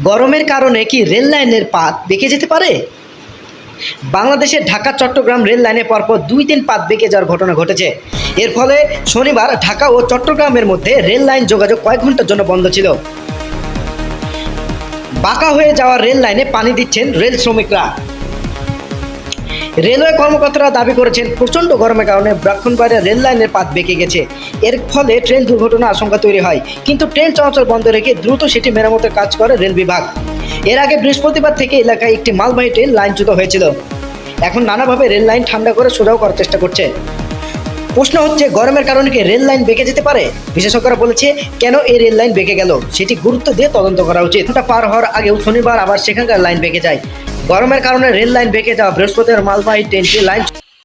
গরমের কারণে কি রেল লাইনের পাত বেঁকে যেতে পারে? বাংলাদেশের ঢাকা চট্টগ্রাম রেল লাইনে পরপর 2-3 পাত বেঁকে যাওয়ার ঘটনা ঘটেছে। এর ফলে শনিবার ঢাকা ও চট্টগ্রামের মধ্যে রেল লাইন যোগাযোগ কয়েক ঘন্টার জন্য বন্ধ ছিল। বাঁকা হয়ে যাওয়া রেল লাইনে পানি দিচ্ছেন রেল শ্রমিকরা। রেলওয়ে কর্মকর্তারা দাবি করেছেন, প্রচণ্ড গরমের কারণে ব্রাহ্মণবাড়িয়া রেল লাইনের পাত বেঁকে গেছে। এর ফলে ট্রেন দুর্ঘটনার আশঙ্কা তৈরি হয়, কিন্তু ট্রেন চলাচল বন্ধ রেখে দ্রুত সেটি মেরামতের কাজ করে রেল বিভাগ। এর আগে বৃহস্পতিবার থেকে এলাকায় একটি মালবাহী ট্রেন লাইনচ্যুত হয়েছিল। এখন নানাভাবে রেল লাইন ঠান্ডা করে সোজাও করার চেষ্টা করছে। প্রশ্ন হচ্ছে, গরমের কারণে কি রেল লাইন বেঁকে যেতে পারে? বিশেষজ্ঞরা বলেছে, কেন এই রেল লাইন বেঁকে গেল সেটি গুরুত্ব দিয়ে তদন্ত করা উচিত। ঘন্টা পার হওয়ার আগেও শনিবার আবার সেখানকার লাইন বেঁকে যায়। গরমের কারণে রেল লাইন বেঁকে যাওয়া বৃহস্পতিবার মালবাহী ট্রেনটি লাইন